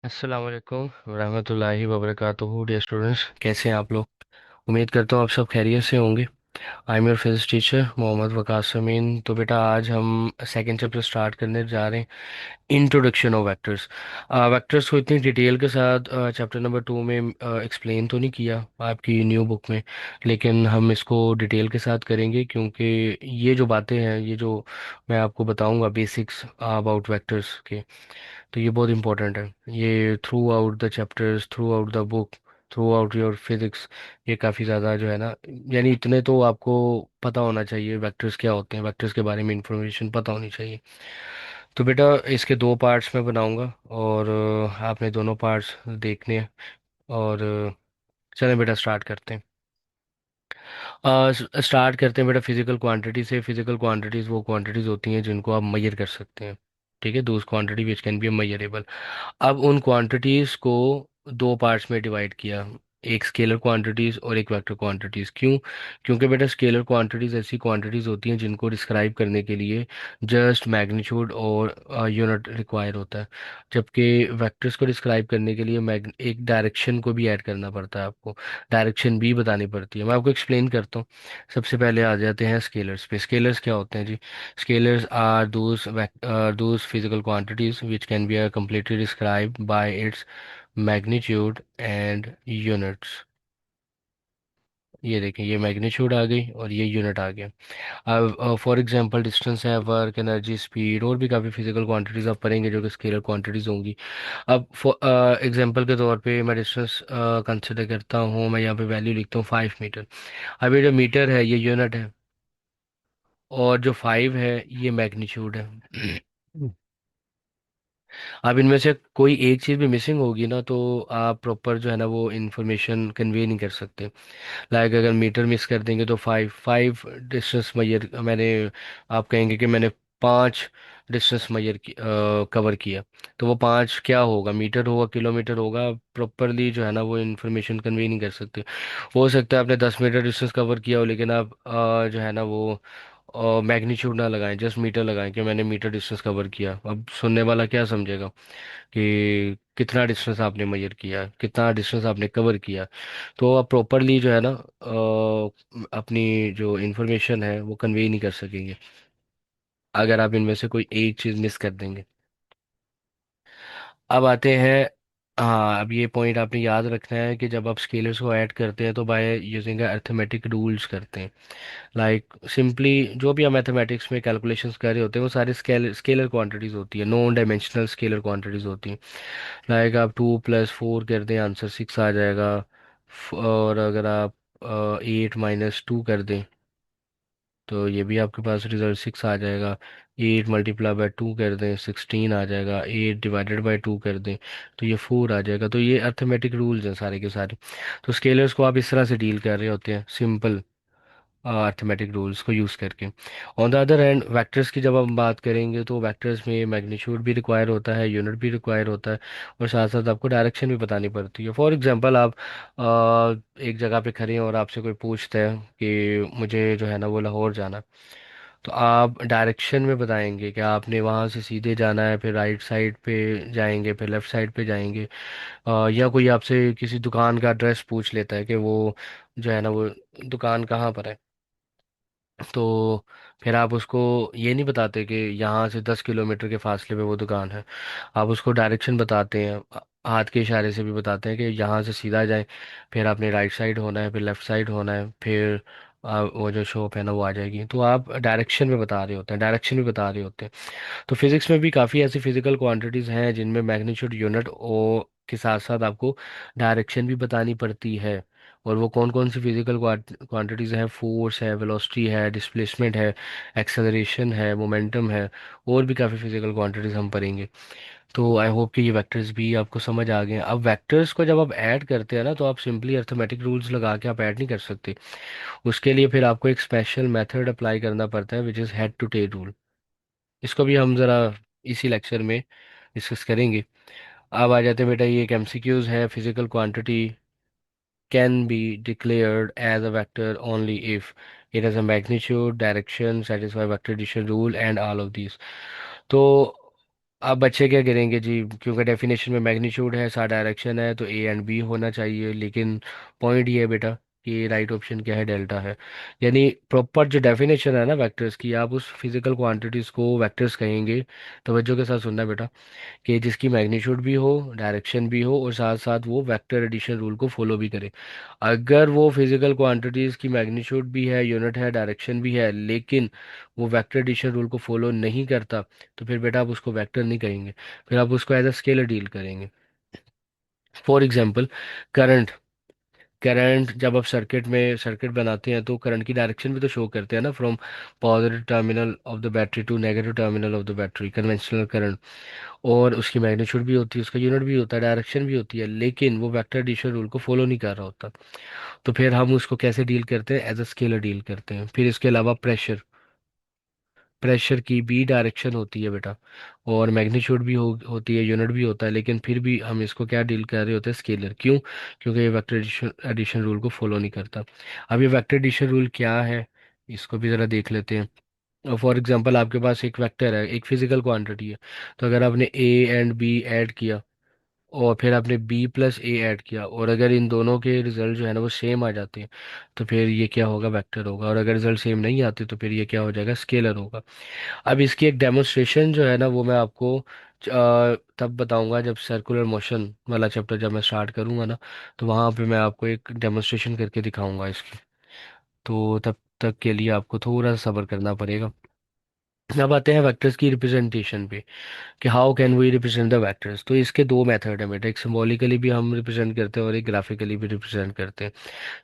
अस्सलाम वालेकुम रहमतुल्लाहि व बरकातुहू। डियर स्टूडेंट्स, कैसे हैं आप लोग? उम्मीद करता हूँ आप सब खैरियत से होंगे। I am your physics teacher Mohammad Waqas Amin. तो बेटा, आज हम सेकंड चैप्टर स्टार्ट करने जा रहे हैं, इंट्रोडक्शन ऑफ वेक्टर्स। वेक्टर्स को इतनी डिटेल के साथ चैप्टर नंबर 2 में एक्सप्लेन तो नहीं किया आपकी न्यू बुक में, लेकिन हम इसको डिटेल के साथ करेंगे क्योंकि ये जो बातें हैं, ये जो मैं आपको बताऊंगा बेसिक्स अबाउट वेक्टर्स के, तो ये बहुत इंपॉर्टेंट है। ये through out the chapters, through out the book, through out your physics, ये काफ़ी ज़्यादा जो है ना, यानी इतने तो आपको पता होना चाहिए वेक्टर्स क्या होते हैं, वेक्टर्स के बारे में इंफॉर्मेशन पता होनी चाहिए। तो बेटा, इसके दो पार्ट्स मैं बनाऊंगा और आपने दोनों पार्ट्स देखने हैं। और चलें बेटा, स्टार्ट करते हैं। स्टार्ट करते हैं बेटा फिजिकल क्वांटिटी से। फिजिकल क्वांटिटीज़ वो क्वांटिटीज़ होती हैं जिनको आप मेजर कर सकते हैं। ठीक है, those quantity which can be measurable. अब उन क्वांटिटीज़ को दो पार्ट्स में डिवाइड किया, एक स्केलर क्वांटिटीज़ और एक वेक्टर क्वांटिटीज़। क्यों? क्योंकि बेटा स्केलर क्वांटिटीज़ ऐसी क्वांटिटीज़ होती हैं जिनको डिस्क्राइब करने के लिए जस्ट मैग्नीट्यूड और यूनिट रिक्वायर होता है, जबकि वेक्टर्स को डिस्क्राइब करने के लिए एक डायरेक्शन को भी ऐड करना पड़ता है आपको, डायरेक्शन भी बतानी पड़ती है। मैं आपको एक्सप्लेन करता हूँ। सबसे पहले आ जाते हैं स्केलर्स पे। स्केलर्स क्या होते हैं जी? Scalars are those physical quantities which can be completely described by its magnitude and units। ये देखें, ये मैग्नीट्यूड आ गई और ये यूनिट आ गया। अब फॉर एग्जांपल डिस्टेंस है, वर्क, एनर्जी, स्पीड, और भी काफ़ी फिजिकल क्वांटिटीज आप पढ़ेंगे जो कि स्केलर क्वांटिटीज होंगी। अब फॉर एग्जांपल के तौर पे मैं डिस्टेंस कंसिडर करता हूँ, मैं यहाँ पे वैल्यू लिखता हूँ 5 मीटर। अब ये जो मीटर है ये यूनिट है, और जो 5 है ये मैग्नीट्यूड है। अब इनमें से कोई एक चीज़ भी मिसिंग होगी ना, तो आप प्रॉपर जो है ना वो इन्फॉर्मेशन कन्वे नहीं कर सकते। लाइक अगर मीटर मिस कर देंगे तो फाइव फाइव डिस्टेंस मैयर मैंने, आप कहेंगे कि मैंने 5 डिस्टेंस मैयर कवर किया, तो वो 5 क्या होगा? मीटर होगा, किलोमीटर होगा? प्रॉपरली जो है ना वो इन्फॉर्मेशन कन्वे नहीं कर सकते। हो सकता है आपने 10 मीटर डिस्टेंस कवर किया हो, लेकिन आप जो है ना वो मैग्नीट्यूड ना लगाएं, जस्ट मीटर लगाएं कि मैंने मीटर डिस्टेंस कवर किया। अब सुनने वाला क्या समझेगा कि कितना डिस्टेंस आपने मेजर किया, कितना डिस्टेंस आपने कवर किया। तो आप प्रॉपरली जो है ना अपनी जो इन्फॉर्मेशन है वो कन्वे नहीं कर सकेंगे अगर आप इनमें से कोई एक चीज़ मिस कर देंगे। अब आते हैं, हाँ, अब ये पॉइंट आपने याद रखना है कि जब आप स्केलर्स को ऐड करते हैं तो बाय यूजिंग अर्थमेटिक रूल्स करते हैं। लाइक सिंपली जो भी हम मैथमेटिक्स में कैलकुलेशंस कर रहे होते हैं वो सारे स्केलर क्वांटिटीज़ होती है, नॉन डायमेंशनल स्केलर क्वांटिटीज़ होती हैं। लाइक आप 2 + 4 कर दें, आंसर 6 आ जाएगा। और अगर आप 8 - 2 कर दें तो ये भी आपके पास रिजल्ट 6 आ जाएगा। 8 × 2 कर दें, 16 आ जाएगा। 8 ÷ 2 कर दें तो ये 4 आ जाएगा। तो ये अर्थमेटिक रूल्स हैं सारे के सारे। तो स्केलर्स को आप इस तरह से डील कर रहे होते हैं, सिंपल अर्थमेटिक रूल्स को यूज़ करके। On the other hand vectors की जब हम बात करेंगे तो वेक्टर्स में मैग्नीट्यूड भी रिक्वायर होता है, यूनिट भी रिक्वायर होता है, और साथ साथ आपको डायरेक्शन भी बतानी पड़ती है। फॉर एग्जांपल आप एक जगह पे खड़े हैं और आपसे कोई पूछता है कि मुझे जो है ना वो लाहौर जाना, तो आप डायरेक्शन में बताएंगे कि आपने वहाँ से सीधे जाना है, फिर राइट साइड पे जाएंगे, फिर लेफ्ट साइड पे जाएंगे। या कोई आपसे किसी दुकान का एड्रेस पूछ लेता है कि वो जो है ना वो दुकान कहाँ पर है, तो फिर आप उसको ये नहीं बताते कि यहाँ से 10 किलोमीटर के फासले पे वो दुकान है। आप उसको डायरेक्शन बताते हैं, हाथ के इशारे से भी बताते हैं कि यहाँ से सीधा जाएं, फिर आपने राइट साइड होना है, फिर लेफ्ट साइड होना है, फिर वो जो शॉप है ना वो आ जाएगी। तो आप डायरेक्शन में बता रहे होते हैं, डायरेक्शन भी बता रहे होते हैं। तो फिजिक्स में भी काफ़ी ऐसी फिजिकल क्वांटिटीज़ हैं जिनमें मैग्नीट्यूड, यूनिट ओ के साथ साथ आपको डायरेक्शन भी बतानी पड़ती है। और वो कौन कौन सी फिजिकल क्वांटिटीज़ हैं? फोर्स है, वेलोसिटी है, डिस्प्लेसमेंट है, एक्सेलरेशन है, मोमेंटम है, और भी काफ़ी फिजिकल क्वांटिटीज़ हम पढ़ेंगे। तो आई होप कि ये वेक्टर्स भी आपको समझ आ गए हैं। अब वेक्टर्स को जब आप ऐड करते हैं ना, तो आप सिंपली अर्थमेटिक रूल्स लगा के आप ऐड नहीं कर सकते। उसके लिए फिर आपको एक स्पेशल मेथड अप्लाई करना पड़ता है which is head to tail rule. इसको भी हम ज़रा इसी लेक्चर में डिस्कस करेंगे। अब आ जाते हैं बेटा, ये एक एमसीक्यूज है। Physical quantity can be declared as a vector only if it has a magnitude, direction, satisfy vector addition rule and all of these। तो अब बच्चे क्या करेंगे जी, क्योंकि डेफिनेशन में मैग्नीट्यूड है, सा डायरेक्शन है, तो ए एंड बी होना चाहिए, लेकिन पॉइंट ये है बेटा कि राइट ऑप्शन क्या है, डेल्टा है। यानी प्रॉपर जो डेफिनेशन है ना वेक्टर्स की, आप उस फिजिकल क्वांटिटीज को वेक्टर्स कहेंगे। तवज्जो के साथ सुनना बेटा, कि जिसकी मैग्नीट्यूड भी हो, डायरेक्शन भी हो, और साथ साथ वो वेक्टर एडिशन रूल को फॉलो भी करे। अगर वो फिजिकल क्वांटिटीज़ की मैग्नीट्यूड भी है, यूनिट है, डायरेक्शन भी है, लेकिन वो वेक्टर एडिशन रूल को फॉलो नहीं करता, तो फिर बेटा आप उसको वेक्टर नहीं कहेंगे, फिर आप उसको एज अ स्केलर डील करेंगे। For example, current. करंट जब आप सर्किट बनाते हैं तो करंट की डायरेक्शन भी तो शो करते हैं ना, from positive terminal of the battery to negative terminal of the battery, conventional current. और उसकी मैग्नीट्यूड भी होती है, उसका यूनिट भी होता है, डायरेक्शन भी होती है, लेकिन वो वेक्टर एडिशन रूल को फॉलो नहीं कर रहा होता। तो फिर हम उसको कैसे डील करते हैं, एज अ स्केलर डील करते हैं। फिर इसके अलावा प्रेशर। प्रेशर की भी डायरेक्शन होती है बेटा, और मैग्नीट्यूड भी होती है, यूनिट भी होता है, लेकिन फिर भी हम इसको क्या डील कर रहे होते हैं, स्केलर। क्यों? क्योंकि ये वेक्टर एडिशन एडिशन रूल को फॉलो नहीं करता। अब ये वेक्टर एडिशन रूल क्या है, इसको भी ज़रा देख लेते हैं। फॉर एग्जांपल, आपके पास एक वेक्टर है, एक फिजिकल क्वांटिटी है। तो अगर आपने ए एंड बी ऐड किया, और फिर आपने बी प्लस ए ऐड किया, और अगर इन दोनों के रिजल्ट जो है ना वो सेम आ जाते हैं, तो फिर ये क्या होगा, वेक्टर होगा। और अगर रिजल्ट सेम नहीं आते तो फिर ये क्या हो जाएगा, स्केलर होगा। अब इसकी एक डेमोन्स्ट्रेशन जो है ना वो मैं आपको तब बताऊंगा जब सर्कुलर मोशन वाला चैप्टर जब मैं स्टार्ट करूंगा ना, तो वहाँ पे मैं आपको एक डेमोन्स्ट्रेशन करके दिखाऊंगा इसकी। तो तब तक के लिए आपको थोड़ा सा सब्र करना पड़ेगा। अब आते हैं वेक्टर्स की रिप्रेजेंटेशन पे, कि how can we represent the vectors. तो इसके दो मेथड है बेटा, एक सिंबॉलिकली भी हम रिप्रेजेंट करते हैं और एक ग्राफिकली भी रिप्रेजेंट करते हैं।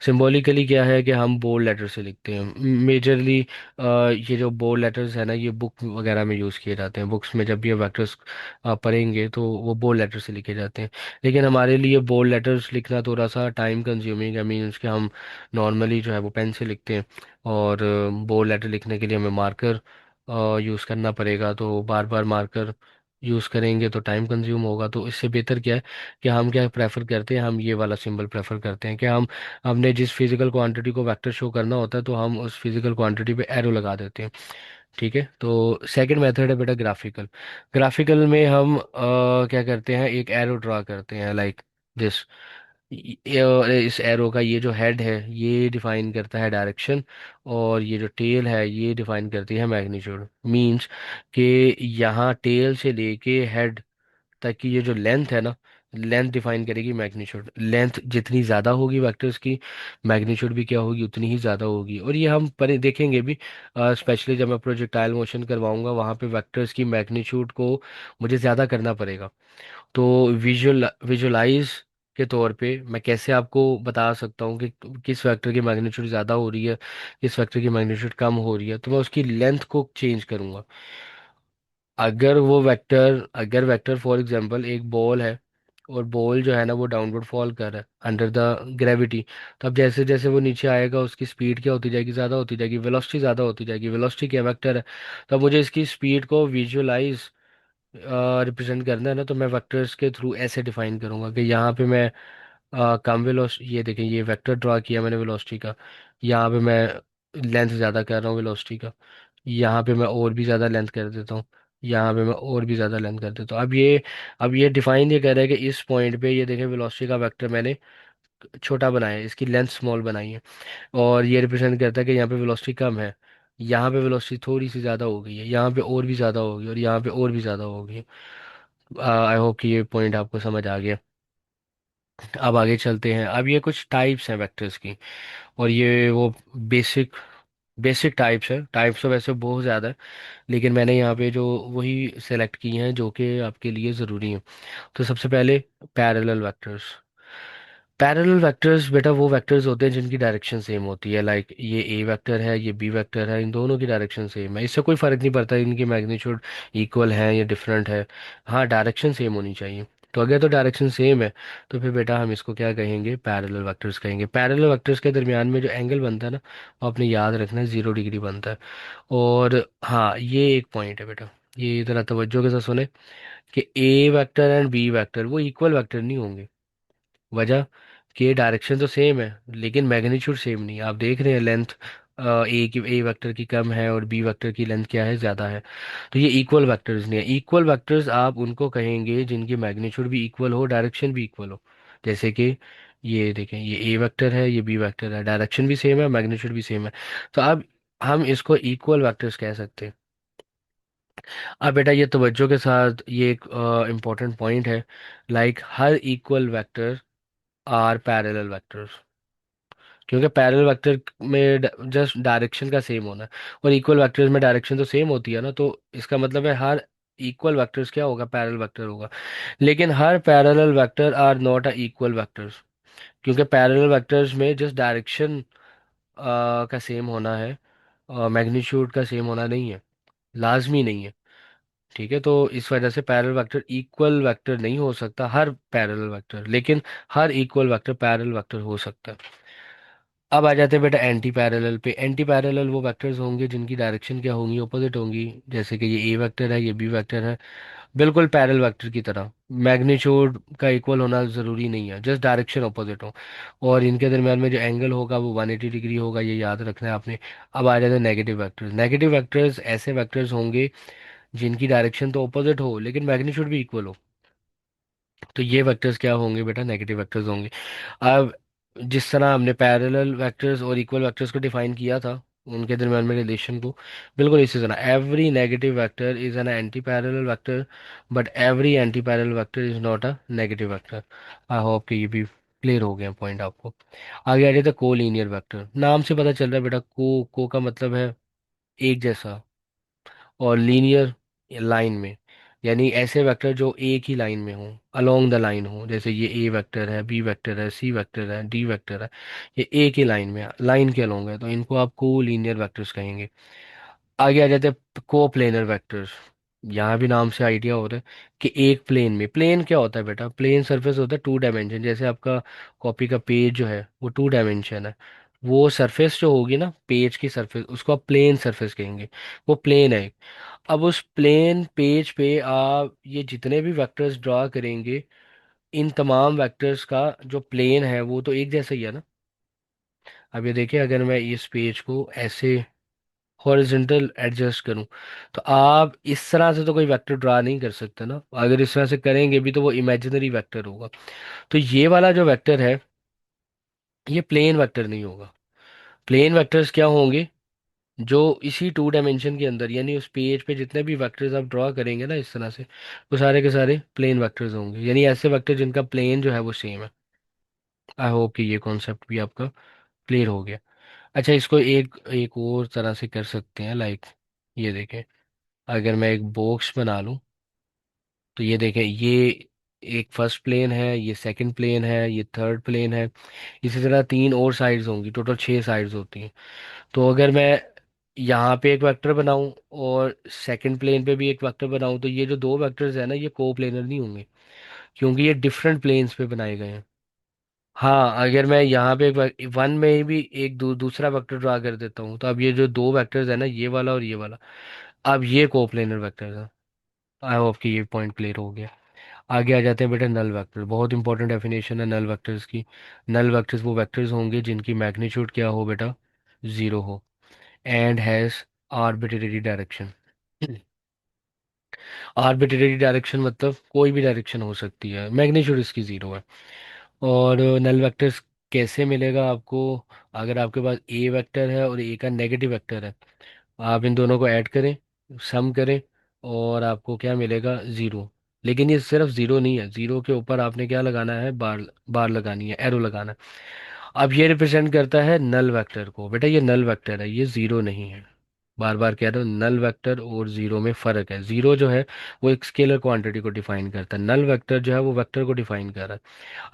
सिंबॉलिकली क्या है, कि हम बोल्ड लेटर से लिखते हैं मेजरली। ये जो बोल्ड लेटर्स है ना, ये बुक वगैरह में यूज़ किए जाते हैं। बुक्स में जब भी ये वेक्टर्स पढ़ेंगे तो वो बोल्ड लेटर से लिखे जाते हैं। लेकिन हमारे लिए बोल्ड लेटर्स लिखना थोड़ा सा टाइम कंज्यूमिंग है, मीन्स कि हम नॉर्मली जो है वो पेन से लिखते हैं। और बोल्ड लेटर लिखने के लिए हमें मार्कर यूज़ करना पड़ेगा, तो बार बार मार्कर यूज़ करेंगे तो टाइम कंज्यूम होगा। तो इससे बेहतर क्या है, कि हम क्या प्रेफर करते हैं, हम ये वाला सिंबल प्रेफर करते हैं, कि हम हमने जिस फिजिकल क्वांटिटी को वेक्टर शो करना होता है तो हम उस फिजिकल क्वांटिटी पे एरो लगा देते हैं। ठीक है, तो सेकंड मेथड है बेटा ग्राफिकल। ग्राफिकल में हम क्या करते हैं, एक एरो ड्रा करते हैं, लाइक दिस। इस एरो का ये जो हेड है ये डिफाइन करता है डायरेक्शन, और ये जो टेल है ये डिफाइन करती है मैग्नीट्यूड। मींस कि यहाँ टेल से लेके हेड तक की ये जो लेंथ है ना, लेंथ डिफाइन करेगी मैग्नीट्यूड। लेंथ जितनी ज़्यादा होगी वेक्टर्स की, मैग्नीट्यूड भी क्या होगी, उतनी ही ज़्यादा होगी। और ये हम पर देखेंगे भी, स्पेशली जब मैं प्रोजेक्टाइल मोशन करवाऊंगा वहाँ पे वेक्टर्स की मैग्नीट्यूड को मुझे ज़्यादा करना पड़ेगा। तो विजुलाइज के तौर पे मैं कैसे आपको बता सकता हूँ कि किस वेक्टर की मैग्नीट्यूड ज़्यादा हो रही है, किस वेक्टर की मैग्नीट्यूड कम हो रही है। तो मैं उसकी लेंथ को चेंज करूँगा। अगर वेक्टर फॉर एग्जांपल एक बॉल है, और बॉल जो है ना वो डाउनवर्ड फॉल कर रहा है अंडर द ग्रेविटी, तो अब जैसे जैसे वो नीचे आएगा उसकी स्पीड क्या होती जाएगी, ज़्यादा होती जाएगी, वेलोसिटी ज़्यादा होती जाएगी। वेलोसिटी क्या वेक्टर है, तो अब मुझे इसकी स्पीड को विजुलाइज रिप्रेजेंट करना है ना, तो मैं वेक्टर्स के थ्रू ऐसे डिफाइन करूंगा कि यहाँ पे मैं कम वेलोसिटी, ये देखें ये वेक्टर ड्रा किया मैंने वेलोसिटी का, यहाँ पे मैं लेंथ ज़्यादा कर रहा हूँ वेलोसिटी का, यहाँ पे मैं और भी ज़्यादा लेंथ कर देता हूँ, यहाँ पे मैं और भी ज़्यादा लेंथ कर देता हूँ। अब ये डिफाइन ये कर रहा है कि इस पॉइंट पे ये देखें वेलोसिटी का वेक्टर मैंने छोटा बनाया है, इसकी लेंथ स्मॉल बनाई है। और ये रिप्रेजेंट करता है कि यहाँ पे वेलोसिटी कम है, यहाँ पे वेलोसिटी थोड़ी सी ज़्यादा हो गई है, यहाँ पे और भी ज़्यादा होगी, और यहाँ पे और भी ज़्यादा होगी। आई होप कि ये पॉइंट आपको समझ आ गया। अब आगे चलते हैं। अब ये कुछ टाइप्स हैं वेक्टर्स की, और ये वो बेसिक बेसिक टाइप्स है। टाइप्स तो वैसे बहुत ज़्यादा है, लेकिन मैंने यहाँ पे जो वही सेलेक्ट की हैं जो कि आपके लिए ज़रूरी हैं। तो सबसे पहले पैरेलल वेक्टर्स। पैरेलल वेक्टर्स बेटा वो वेक्टर्स होते हैं जिनकी डायरेक्शन सेम होती है, लाइक ये ए वेक्टर है, ये बी वेक्टर है, इन दोनों की डायरेक्शन सेम है। इससे कोई फ़र्क नहीं पड़ता इनकी मैग्नीट्यूड इक्वल है या डिफरेंट है, हाँ डायरेक्शन सेम होनी चाहिए। तो अगर तो डायरेक्शन सेम है, तो फिर बेटा हम इसको क्या कहेंगे, पैरेलल वेक्टर्स कहेंगे। पैरेलल वेक्टर्स के दरमियान में जो एंगल बनता है ना, वो आपने याद रखना है, 0 डिग्री बनता है। और हाँ ये एक पॉइंट है बेटा, ये ज़रा तवज्जो के साथ सुने, कि ए वेक्टर एंड बी वेक्टर वो इक्वल वेक्टर नहीं होंगे। वजह कि डायरेक्शन तो सेम है, लेकिन मैग्नीट्यूड सेम नहीं है। आप देख रहे हैं लेंथ ए वेक्टर की कम है और बी वेक्टर की लेंथ क्या है, ज़्यादा है, तो ये इक्वल वेक्टर्स नहीं है। इक्वल वेक्टर्स आप उनको कहेंगे जिनकी मैग्नीट्यूड भी इक्वल हो, डायरेक्शन भी इक्वल हो। जैसे कि ये देखें, ये ए वेक्टर है, ये बी वेक्टर है, डायरेक्शन भी सेम है, मैग्नीट्यूड भी सेम है, तो अब हम इसको इक्वल वेक्टर्स कह सकते हैं। अब बेटा ये तवज्जो के साथ, ये एक इम्पोर्टेंट पॉइंट है, लाइक हर equal vector are parallel vectors, क्योंकि पैरेलल वेक्टर में जस्ट डायरेक्शन का सेम होना है, और इक्वल वेक्टर्स में डायरेक्शन तो सेम होती है ना, तो इसका मतलब है हर इक्वल वेक्टर्स क्या होगा, पैरेलल वेक्टर होगा। लेकिन हर parallel vector are not a equal vectors, क्योंकि पैरेलल वेक्टर्स में जस्ट डायरेक्शन का सेम होना है, मैग्नीट्यूड का सेम होना नहीं है, लाजमी नहीं है। ठीक है, तो इस वजह से पैरेलल वेक्टर इक्वल वेक्टर नहीं हो सकता हर पैरेलल वेक्टर, लेकिन हर इक्वल वेक्टर पैरेलल वेक्टर हो सकता है। अब आ जाते हैं बेटा एंटी पैरेलल पे। एंटी पैरेलल वो वेक्टर्स होंगे जिनकी डायरेक्शन क्या होंगी, ऑपोजिट होंगी। जैसे कि ये ए वेक्टर है, ये बी वेक्टर है, बिल्कुल पैरेलल वेक्टर की तरह। मैग्नीट्यूड का इक्वल होना ज़रूरी नहीं है, जस्ट डायरेक्शन ऑपोजिट हो, और इनके दरमियान में जो एंगल होगा वो 180 डिग्री होगा, ये याद रखना है आपने। अब आ जाते हैं नेगेटिव वेक्टर्स। नेगेटिव वेक्टर्स ऐसे वेक्टर्स होंगे जिनकी डायरेक्शन तो ऑपोजिट हो लेकिन मैग्नीट्यूड भी इक्वल हो, तो ये वेक्टर्स क्या होंगे बेटा, नेगेटिव वेक्टर्स होंगे। अब जिस तरह हमने पैरेलल वेक्टर्स और इक्वल वेक्टर्स को डिफाइन किया था, उनके दरम्यान में रिलेशन को, बिल्कुल इसी तरह every negative vector is an anti parallel vector, but every anti parallel vector is not a negative vector. I hope कि ये भी क्लियर हो गया पॉइंट आपको। आगे आ जाते हैं को लीनियर वेक्टर। नाम से पता चल रहा है बेटा, को का मतलब है एक जैसा, और लीनियर लाइन में, यानी ऐसे वेक्टर जो एक ही लाइन में हो, अलोंग द लाइन हो। जैसे ये ए वेक्टर है, बी वेक्टर है, सी वेक्टर है, डी वेक्टर है, ये एक ही लाइन में, लाइन के अलोंग है, तो इनको आप को लीनियर वेक्टर्स कहेंगे। आगे आ जाते हैं को प्लेनर वेक्टर्स। यहाँ भी नाम से आइडिया हो रहा है कि एक प्लेन में, प्लेन क्या होता है बेटा, प्लेन सरफेस होता है टू डायमेंशन। जैसे आपका कॉपी का पेज जो है वो टू डायमेंशन है, वो सरफेस जो होगी ना पेज की सरफेस, उसको आप प्लेन सरफेस कहेंगे, वो प्लेन है। अब उस प्लेन पेज पे आप ये जितने भी वेक्टर्स ड्रा करेंगे, इन तमाम वेक्टर्स का जो प्लेन है वो तो एक जैसा ही है ना। अब ये देखिए, अगर मैं इस पेज को ऐसे हॉरिजॉन्टल एडजस्ट करूं, तो आप इस तरह से तो कोई वेक्टर ड्रा नहीं कर सकते ना, अगर इस तरह से करेंगे भी तो वो इमेजिनरी वेक्टर होगा। तो ये वाला जो वेक्टर है, ये प्लेन वेक्टर नहीं होगा। प्लेन वेक्टर्स क्या होंगे, जो इसी टू डायमेंशन के अंदर, यानी उस पेज पे जितने भी वेक्टर्स आप ड्रॉ करेंगे ना इस तरह से, वो सारे के सारे प्लेन वेक्टर्स होंगे, यानी ऐसे वेक्टर जिनका प्लेन जो है वो सेम है। आई होप कि ये कॉन्सेप्ट भी आपका क्लियर हो गया। अच्छा, इसको एक एक और तरह से कर सकते हैं, लाइक ये देखें, अगर मैं एक बॉक्स बना लूं, तो ये देखें, ये एक फर्स्ट प्लेन है, ये सेकंड प्लेन है, ये थर्ड प्लेन है, इसी तरह तीन और साइड्स होंगी, टोटल छह साइड्स होती हैं। तो अगर मैं यहाँ पे एक वेक्टर बनाऊं और सेकंड प्लेन पे भी एक वेक्टर बनाऊं, तो ये जो दो वेक्टर्स है ना, ये कोप्लेनर नहीं होंगे, क्योंकि ये डिफरेंट प्लेन्स पे बनाए गए हैं। हाँ, अगर मैं यहाँ पे एक वन में ही भी एक दूसरा वेक्टर ड्रा कर देता हूँ, तो अब ये जो दो वेक्टर्स है ना, ये वाला और ये वाला, अब ये कोप्लेनर वेक्टर्स है। आई होप कि ये पॉइंट क्लियर हो गया। आगे आ जाते हैं बेटा नल वेक्टर। बहुत इंपॉर्टेंट डेफिनेशन है नल वेक्टर्स की। नल वेक्टर्स वो वेक्टर्स होंगे जिनकी मैग्नीट्यूड क्या हो बेटा, जीरो हो, and has arbitrary direction. Arbitrary direction मतलब कोई भी डायरेक्शन हो सकती है, मैग्नीट्यूड इसकी जीरो है। और नल वेक्टर्स कैसे मिलेगा आपको, अगर आपके पास ए वेक्टर है और ए का नेगेटिव वेक्टर है, आप इन दोनों को ऐड करें, सम करें, और आपको क्या मिलेगा, ज़ीरो। लेकिन ये सिर्फ ज़ीरो नहीं है, ज़ीरो के ऊपर आपने क्या लगाना है, बार, बार लगानी है, एरो लगाना है। अब ये रिप्रेजेंट करता है नल वेक्टर को। बेटा ये नल वेक्टर है, ये ज़ीरो नहीं है। बार बार कह रहा हूँ, नल वेक्टर और ज़ीरो में फ़र्क है। ज़ीरो जो है वो एक स्केलर क्वांटिटी को डिफाइन करता है, नल वेक्टर जो है वो वेक्टर को डिफाइन कर रहा है।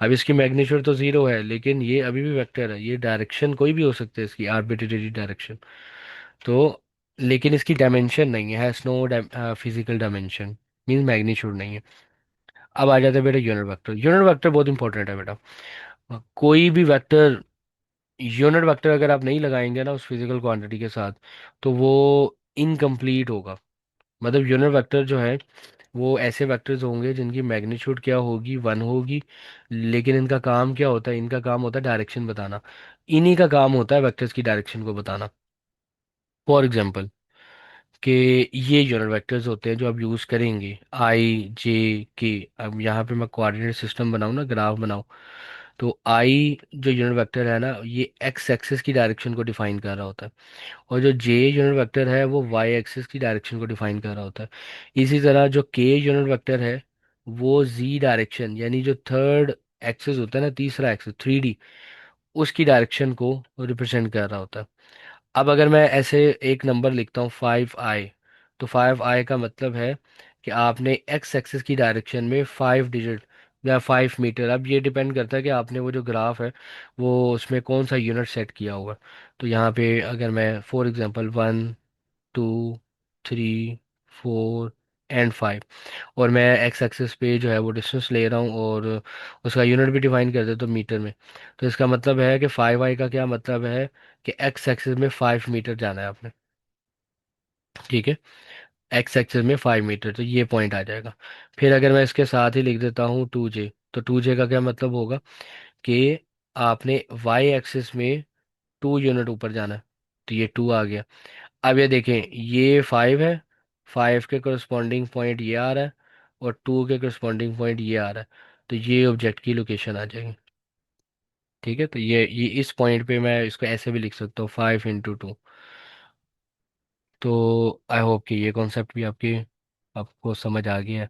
अब इसकी मैग्नीट्यूड तो ज़ीरो है, लेकिन ये अभी भी वेक्टर है, ये डायरेक्शन कोई भी हो सकती है इसकी, आर्बिट्रेरी डायरेक्शन। तो लेकिन इसकी डायमेंशन नहीं है, no physical dimension, mean magnitude नहीं है। अब आ जाते हैं बेटा यूनिट वेक्टर। यूनिट वेक्टर बहुत इंपॉर्टेंट है बेटा। कोई भी वेक्टर, यूनिट वेक्टर अगर आप नहीं लगाएंगे ना उस फिजिकल क्वांटिटी के साथ, तो वो इनकम्प्लीट होगा। मतलब यूनिट वेक्टर जो है वो ऐसे वेक्टर्स होंगे जिनकी मैग्नीट्यूड क्या होगी, वन होगी, लेकिन इनका काम क्या होता है, इनका काम होता है डायरेक्शन बताना। इन्हीं का काम होता है वेक्टर्स की डायरेक्शन को बताना। फॉर एग्जांपल कि ये यूनिट वेक्टर्स होते हैं जो आप यूज़ करेंगे, आई जे के। अब यहाँ पे मैं कोऑर्डिनेट सिस्टम बनाऊँ ना, ग्राफ बनाऊँ, तो आई जो यूनिट वेक्टर है ना, ये एक्स एक्सिस की डायरेक्शन को डिफाइन कर रहा होता है, और जो जे यूनिट वेक्टर है वो वाई एक्सिस की डायरेक्शन को डिफाइन कर रहा होता है। इसी तरह जो के यूनिट वेक्टर है वो जी डायरेक्शन, यानी जो थर्ड एक्सिस होता है ना, तीसरा एक्सिस 3D, उसकी डायरेक्शन को रिप्रेजेंट कर रहा होता है। अब अगर मैं ऐसे एक नंबर लिखता हूँ 5i, तो 5i का मतलब है कि आपने एक्स एक्सिस की डायरेक्शन में 5 डिजिट या 5 मीटर, अब ये डिपेंड करता है कि आपने वो जो ग्राफ है वो उसमें कौन सा यूनिट सेट किया होगा। तो यहाँ पे अगर मैं फॉर एग्जांपल 1 2 3 4 एंड 5, और मैं एक्स एक्सिस पे जो है वो डिस्टेंस ले रहा हूँ, और उसका यूनिट भी डिफाइन कर देता हूँ मीटर में। तो इसका मतलब है कि 5i का क्या मतलब है कि एक्स एक्सिस में 5 मीटर जाना है आपने। ठीक है, एक्स एक्सिस में 5 मीटर, तो ये पॉइंट आ जाएगा। फिर अगर मैं इसके साथ ही लिख देता हूँ 2j, तो 2j का क्या मतलब होगा कि आपने वाई एक्सिस में 2 यूनिट ऊपर जाना है, तो ये 2 आ गया। अब ये देखें, ये 5 है, 5 के करस्पॉन्डिंग पॉइंट ये आ रहा है, और 2 के करस्पॉन्डिंग पॉइंट ये आ रहा है, तो ये ऑब्जेक्ट की लोकेशन आ जाएगी। ठीक है, तो ये इस पॉइंट पे मैं इसको ऐसे भी लिख सकता हूँ, 5 × 2। तो आई होप कि ये कॉन्सेप्ट भी आपकी आपको समझ आ गया है।